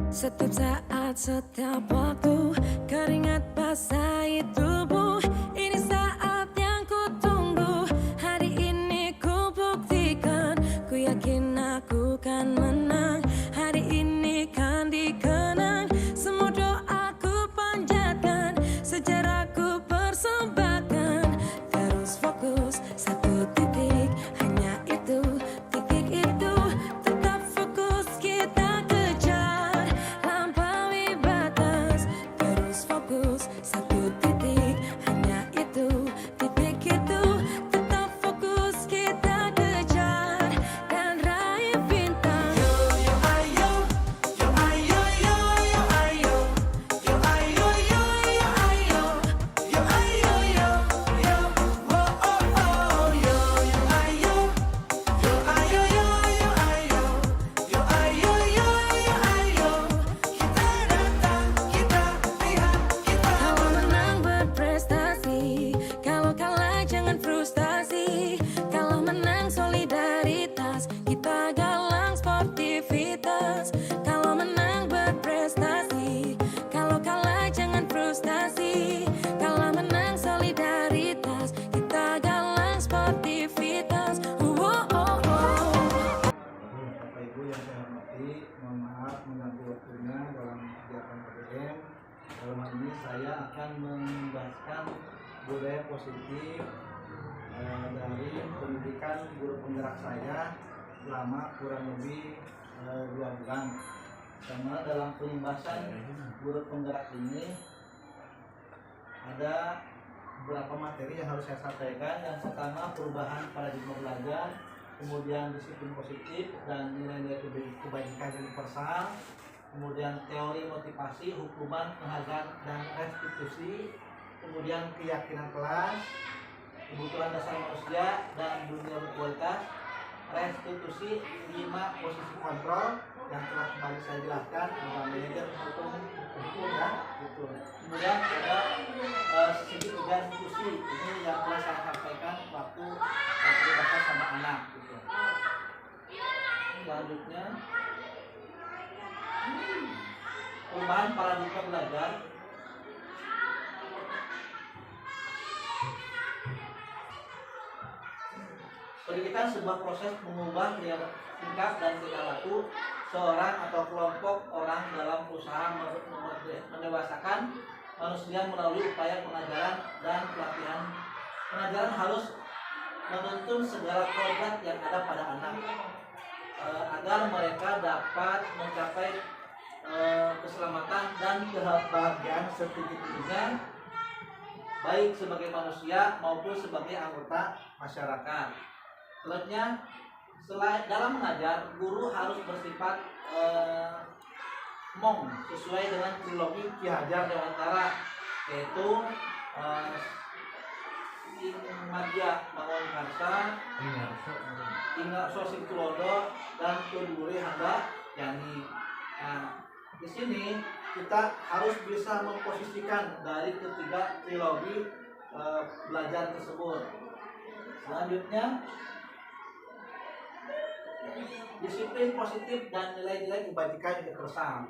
Setiap saat, setiap waktu, keringat basahi tubuh. Ini saat yang ku tunggu. Hari ini ku buktikan. Ku yakin aku kan menang. Hari ini kan dikenang. Semua doaku panjatkan, sejarahku persembahkan. Terus fokus, satu titik, hanya itu, titik itu. Tetap fokus, kita kejar, lampaui batas. Terus fokus, satu titik, hanya itu, titik itu. Tetap fokus, kita kejar, dan raih bintang. Yo yo ayo, yo ayo, yo yo ayo, yo ayo, yo yo ayo, yo ayo, yo yo, oh oh oh, yo yo ayo, yo ayo, yo yo ayo, yo ayo, yo yo ayo. Kita datang, kita lihat, kita. Kalau menang berprestasi, kalau kalah jangan frustasi. Kalau menang solidaritas, kita galang sportivitas. Kalau menang berprestasi, kalau kalah jangan frustasi. Kalau menang solidaritas, kita galang sportivitas. Bapak Ibu yang saya hormati, mohon maaf mengganggu waktunya dalam kegiatan KBM. Dalam hal ini saya akan membahaskan budaya positif dari pendidikan guru penggerak saya selama kurang lebih 2 bulan. Karena dalam pembahasan guru penggerak ini ada beberapa materi yang harus saya sampaikan. Yang pertama, perubahan paradigma belajar, kemudian disiplin positif dan nilai-nilai kebajikan universal, kemudian teori motivasi, hukuman, penghargaan dan restitusi, kemudian keyakinan kelas, kebutuhan dasar manusia dan dunia berkualitas, restitusi, 5 posisi kontrol yang telah kembali saya jelaskan, ada manajer hukum ya, gitu. Kemudian ada sisi kegiatan diskusi, ini yang telah saya sampaikan waktu dibahas sama anak, gitu. Selanjutnya, perubahan paradigma belajar. Pendidikan sebuah proses mengubah tingkah dan tingkah laku seorang atau kelompok orang dalam usaha mendewasakan manusia melalui upaya pengajaran dan pelatihan. Pengajaran harus menuntun segala kodrat yang ada pada anak agar mereka dapat mencapai keselamatan dan kebahagiaan setinggi-tingginya, baik sebagai manusia maupun sebagai anggota masyarakat. Selanjutnya, selain dalam mengajar, guru harus bersifat mong sesuai dengan trilogi Ki Hajar Dewantara, yaitu Madya Bangun Karsa, Ingarso Singtulodo, dan Tunduri Handa Yani. Nah, di sini kita harus bisa memposisikan dari ketiga trilogi belajar tersebut. Selanjutnya, disiplin positif dan nilai-nilai kebajikan universal.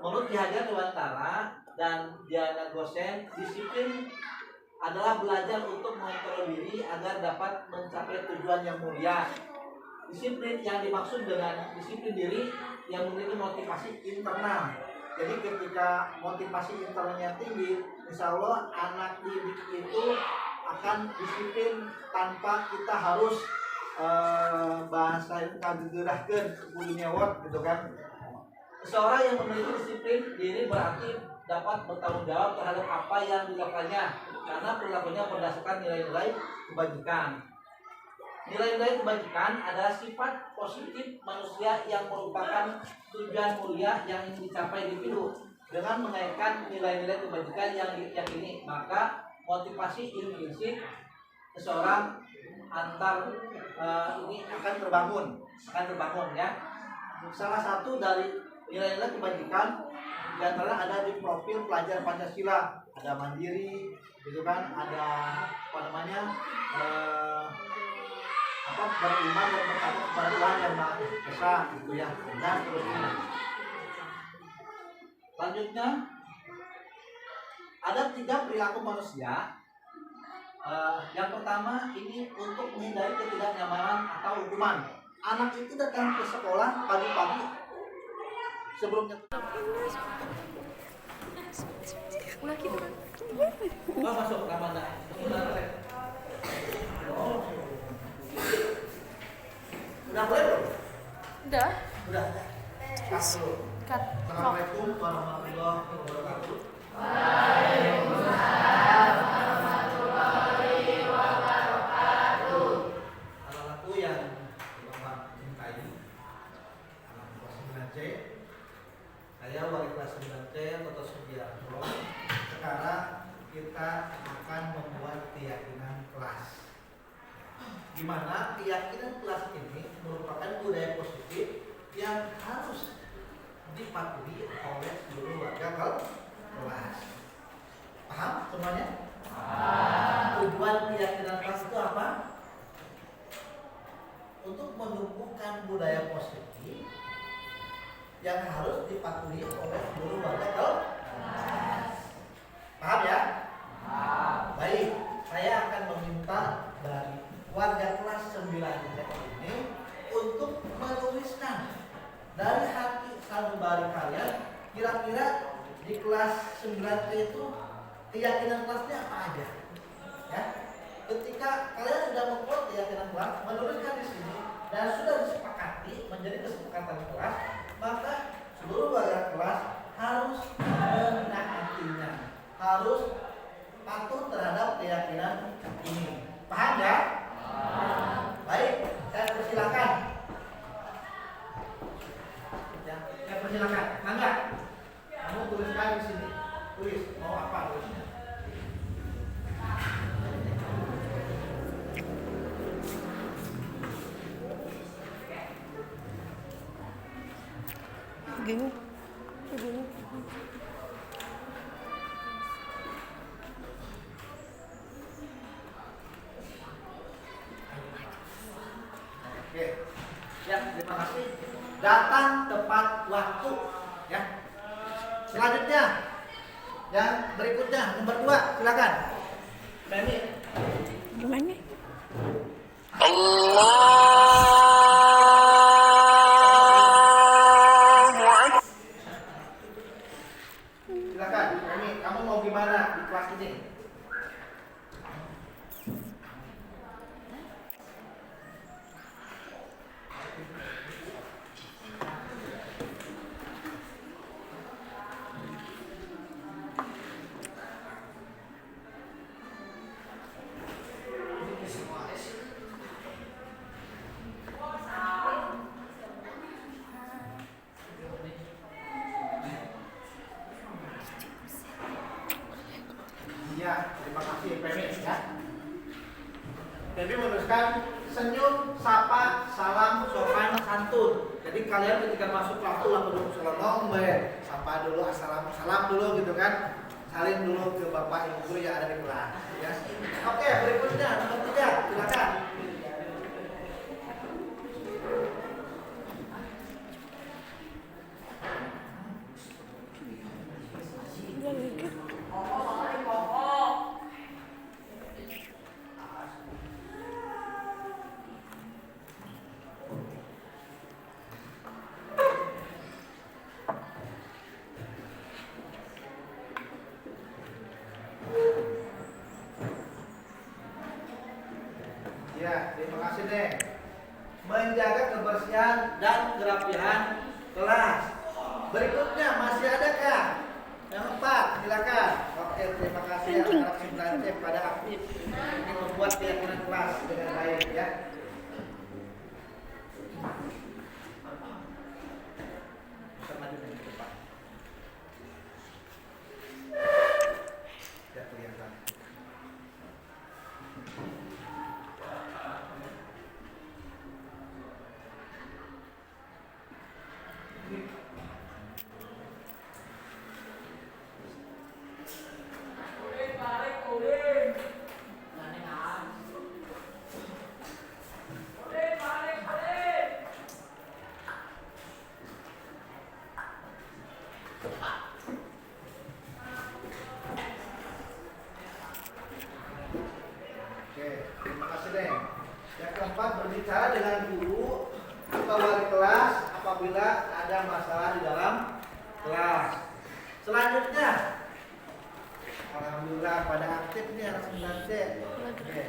Menurut Ki Hajar Dewantara dan Diana Gosen, disiplin adalah belajar untuk mengontrol diri agar dapat mencapai tujuan yang mulia. Disiplin yang dimaksud dengan disiplin diri yang memiliki motivasi internal. Jadi ketika motivasi internalnya tinggi, insya Allah anak didik itu akan disiplin tanpa kita harus bahasa kagegerahkeun kulinya word gitu kan. Seseorang yang memiliki disiplin diri berarti dapat bertanggung jawab terhadap apa yang dilakukannya karena perilakunya berdasarkan nilai-nilai kebajikan. Nilai-nilai kebajikan adalah sifat positif manusia yang merupakan tujuan mulia yang ingin dicapai individu. Dengan mengaitkan nilai-nilai kebajikan yang diyakini, maka motivasi intrinsik seseorang ini akan terbangun ya. Salah satu dari nilai-nilai kebajikan diantara ada di profil pelajar Pancasila, ada mandiri, gitu kan, ada beriman dan bertakwa kepada Tuhan yang Maha Esa, gitu ya. Dan seterusnya. Selanjutnya, ada 3 perilaku manusia. Yang pertama ini untuk menghindari ketidaknyamanan atau hukuman. Anak itu datang ke sekolah pagi-pagi sebelumnya. Masuk Ramadan. Udah boleh belum? Udah. Udah. Cut dulu. Cut. Assalamualaikum warahmatullahi wabarakatuh. Anak-anakku yang Bapak cintai, anak kelas 9C, saya wali kelas 9C Toto Sugiarto. Sekarang kita akan membuat keyakinan kelas. Di mana keyakinan kelas ini merupakan budaya positif yang harus dipatuhi oleh seluruh warga kelas. Paham semuanya? Tujuan keyakinan kelas itu apa? Untuk menumbuhkan budaya positif yang harus dipatuhi oleh seluruh warga kelas. Paham ya? Baik, saya akan meminta dari warga kelas 9 ini untuk menuliskan dari hati sanubari kalian, kira-kira di kelas 9 itu keyakinan kelasnya apa aja? Ya. Ketika kalian sudah membuat keyakinan kelas, menuliskan di sini dan sudah disepakati menjadi kesepakatan kelas, maka seluruh warga kelas harus menaatinya, harus patuh terhadap keyakinan ini. Paham ya? Baik, saya persilakan. Ya, saya persilakan. Mangga, kamu tuliskan di sini. Tulis mau apa tulisnya? Gini. Oke. Ya, terima kasih. Datang tepat waktu, ya. Selanjutnya, yang berikutnya nomor 2, silakan. Femi. Gimana? Silakan, Femi. Kamu mau gimana di kelas ini? Ya, terima kasih Femi ya. Femi menuliskan senyum, sapa, salam, sopan, santun. Jadi kalian ketika masuk waktu langsung salam, sapa dulu, salam dulu gitu kan. Salim dulu ke bapak ibu guru yang ada di kelas. Ya. Oke, berikutnya nomor 3, silakan. Ya, terima kasih deh. Menjaga kebersihan dan kerapihan kelas. Berikutnya masih adakah? Yang 4, silakan. Oke, terima kasih anak-anak 9C pada aktif ini membuat keyakinan kelas dengan baik ya. Bisa maju ke depan. Ya, kelihatan. Selanjutnya, alhamdulillah pada aktif nih anak 9C. Oke.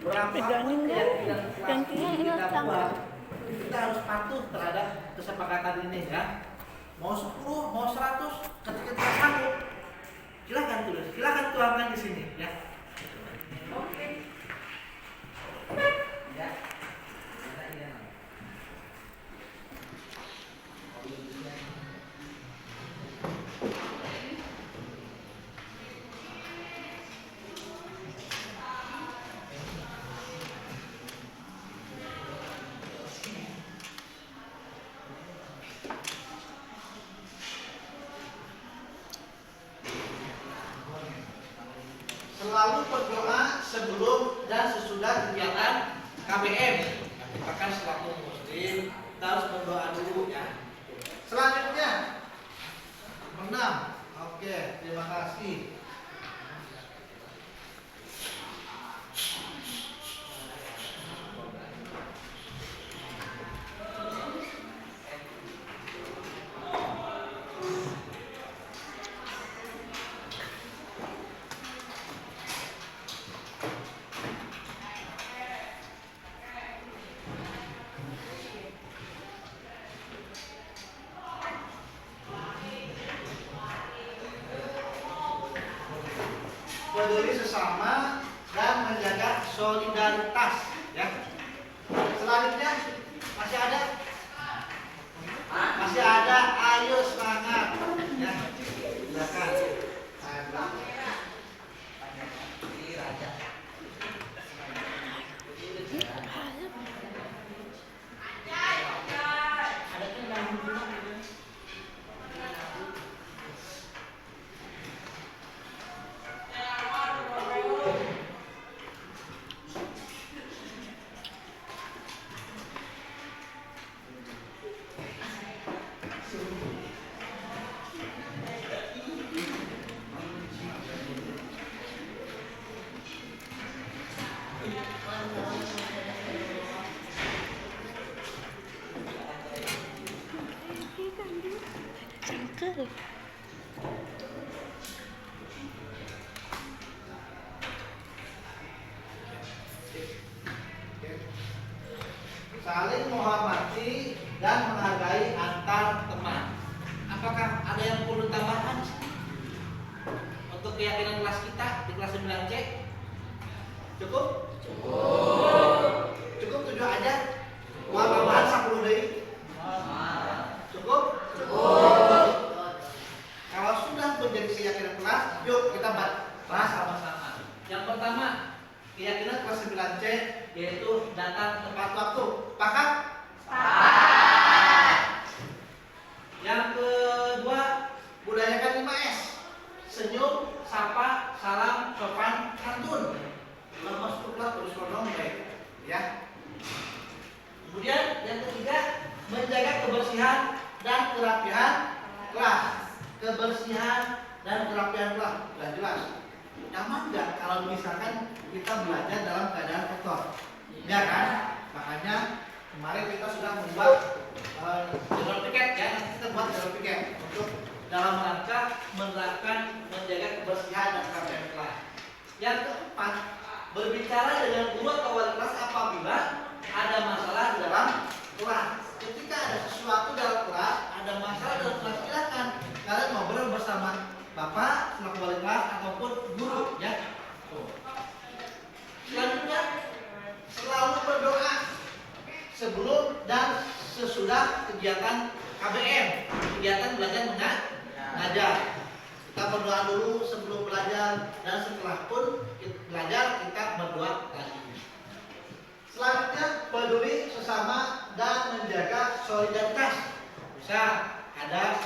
Berapapun keyakinan kelas kita buat, kita harus patuh terhadap kesepakatan ini ya. Mau 10, mau 100, ketika kita sanggup, silakan tulis, silakan tuangkan di sini ya. Oke. Ya. Selalu berdoa sebelum dan sesudah kegiatan KBM. Kita kan selaku muslim kita harus berdoa dulu ya. Selanjutnya 6. Oke, terima kasih. Peduli sesama dan menjaga solidaritas ya. Selanjutnya masih ada, ayo semangat ya. Silakan. Saling menghormati dan menghargai antar teman. Apakah ada yang perlu tambahan untuk keyakinan kelas kita di kelas 9C? Cukup? Cukup 7 aja? Mau tambahan 10 deui? Cukup? Kalau sudah menjadi keyakinan kelas, yuk kita bahas sama-sama. Yang pertama, keyakinan kelas 9C yaitu datang tepat waktu. Pakat? Yang kedua, budayakan 5S. Senyum, sapa, salam, sopan, santun. Kalau masuk kelas terus ngomong baik, ya. Kemudian yang ketiga, menjaga kebersihan dan kerapihan kelas. Kebersihan dan kerapihan kelas, sudah jelas. Nyaman nggak kalau misalkan kita belajar dalam keadaan kotor? Ya kan? Makanya kemarin kita sudah membuat jalur piket ya. Nanti kita buat jalur piket untuk dalam rangka menerapkan menjaga kebersihan dan kerapihan kelas. Yang keempat, berbicara dengan guru atau wali kelas apabila ada masalah dalam kelas. Ketika ada sesuatu dalam kelas, ada masalah dalam kelas, silakan kalian ngobrol bersama Bapak, selaku wali kelas ataupun guru ya. Selanjutnya, selalu berdoa sebelum dan sesudah kegiatan KBM, kegiatan belajar mengajar. Kita berdoa dulu sebelum belajar dan setelah pun belajar kita berdoa lagi. Selanjutnya, peduli sesama dan menjaga solidaritas. Bisa ada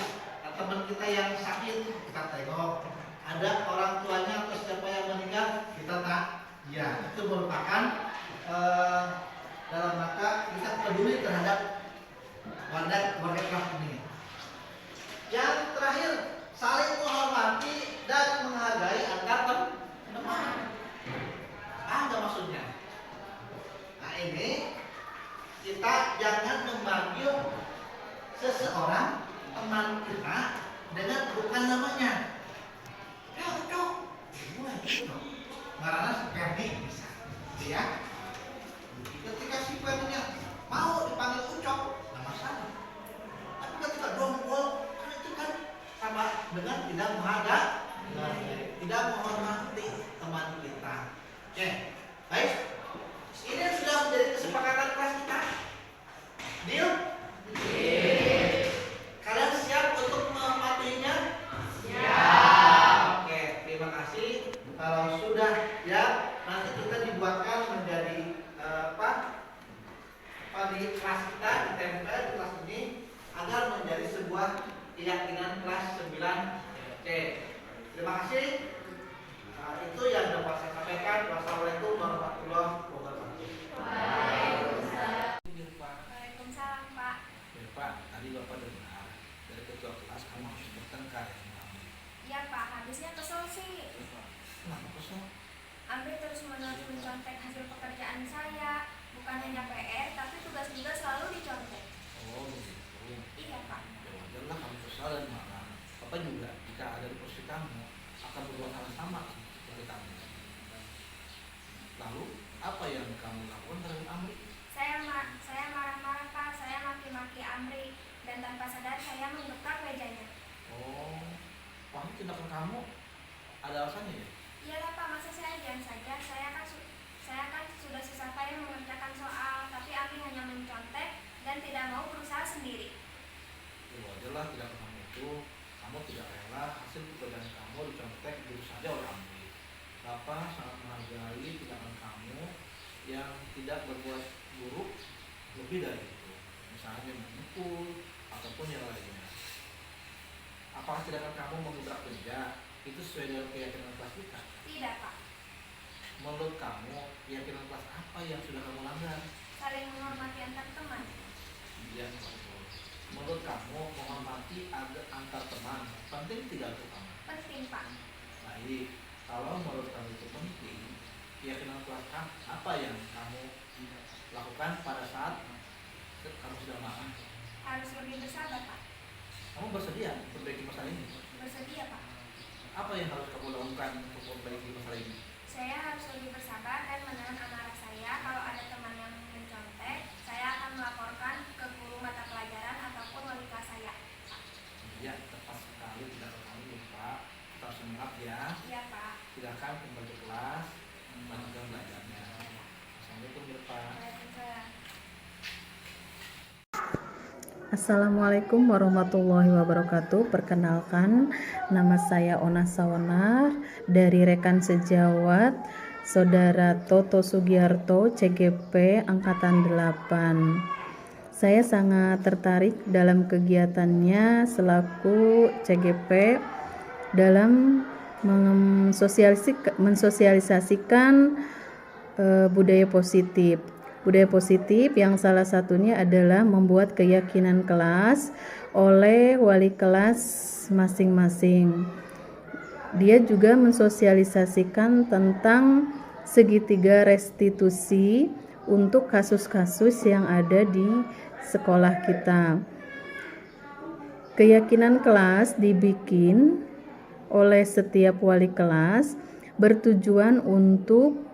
teman kita yang sakit, kita tengok. Ada orang tuanya atau siapa yang meninggal, kita tak. Ya, itu merupakan dalam rangka kita peduli terhadap warga kelas ini. Yang terakhir, saling menghormati dan menghargai antar teman. Ada maksudnya. Nah ini kita jangan memanggil seseorang tentukan namanya. Ya, Ucok. Mulai Ucok. Karena Ferdi bisa. Gitu ya. Ketika si Ferdinya mau dipanggil Ucok, nggak masalah. Tapi ketika dongkol, kan itu kan sama dengan tidak menghargai, tidak menghormati teman kita. Oke, baik. Ini sudah menjadi kesepakatan kelas kita. Deal? Kalian siap untuk menghormatinya? Siap. Oke, terima kasih. Kalau sudah ya, nanti kita dibuatkan menjadi di kelas kita, di tempel di kelas ini agar menjadi sebuah keyakinan kelas 9. Oke, terima kasih. Itu yang dapat saya sampaikan. Wassalamualaikum warahmatullahi wabarakatuh. Waalaikumsalam, Pak. Ya, Pak, tadi Bapak dengar dari ketua kelas kamu harus bertengkar ya, Iya, Pak. Habisnya kesel sih. Kenapa kesel? Amri terus-menerus mencontek hasil pekerjaan saya. Bukan hanya PR, tapi tugas juga selalu dicontek. Oh, begitu. Iya, Pak. Ya wajarlah kamu kesal dan marah. Bapak juga jika ada di posisi kamu akan berbuat hal yang sama seperti kamu. Lalu apa yang kamu lakukan terhadap Amri? Saya marah-marah, Pak. Saya maki-maki Amri dan tanpa sadar saya menggetar mejanya. Oh, wah, tindakan kamu ada alasannya ya? Iyalah, Pak. Masa saya diam saja? Saya kan sudah susah payah mengerjakan soal, tapi Amri hanya mencontek dan tidak mau berusaha sendiri. Ya wajarlah tindakan kamu itu. Kamu tidak rela hasil pekerjaan kamu dicontek begitu saja oleh Amri. Bapak sangat menghargai tindakan kamu yang tidak berbuat buruk lebih dari itu, misalnya memukul ataupun yang lainnya. Apakah tindakan kamu mengubrak kerja itu sesuai dengan keyakinan kelas kita? Tidak, Pak. Menurut kamu keyakinan kelas apa yang sudah kamu langgar? Saling menghormati antar teman. Iya, betul. Menurut kamu menghormati antar teman penting tidak untuk kamu? Penting, Pak. Baik, kalau menurut kamu itu penting, keyakinan kelas apa yang kamu lakukan pada saat kamu sudah marah? Harus lebih bersabar, Pak. Kamu bersedia memperbaiki masalah ini? Bersedia, Pak. Apa yang harus kamu lakukan untuk memperbaiki masalah ini? Saya harus lebih bersabar dan menahan amarah saya. Kalau ada teman yang mencontek, saya akan melaporkan ke guru mata pelajaran ataupun wali kelas saya. Ya, tepat sekali tindakan kamu, Pak. Tetap semangat ya. Iya, Pak. Silakan kembali ke kelas, melanjutkan belajarnya. Assalamualaikum, Pak. Waalaikumsalam. Assalamualaikum warahmatullahi wabarakatuh. Perkenalkan, nama saya Ona Sawonar dari rekan sejawat Saudara Toto Sugiarto CGP Angkatan 8. Saya sangat tertarik dalam kegiatannya selaku CGP dalam mensosialisasikan budaya positif. Budaya positif yang salah satunya adalah membuat keyakinan kelas oleh wali kelas masing-masing. Dia juga mensosialisasikan tentang segitiga restitusi untuk kasus-kasus yang ada di sekolah kita. Keyakinan kelas dibikin oleh setiap wali kelas bertujuan untuk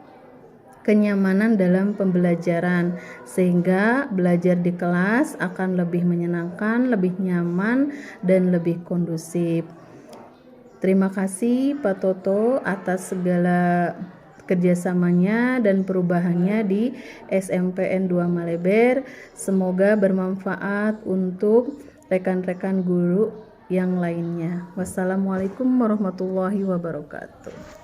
kenyamanan dalam pembelajaran, sehingga belajar di kelas akan lebih menyenangkan, lebih nyaman, dan lebih kondusif. Terima kasih Pak Toto atas segala kerjasamanya dan perubahannya di SMPN 2 Maleber. Semoga bermanfaat untuk rekan-rekan guru yang lainnya. Wassalamualaikum warahmatullahi wabarakatuh.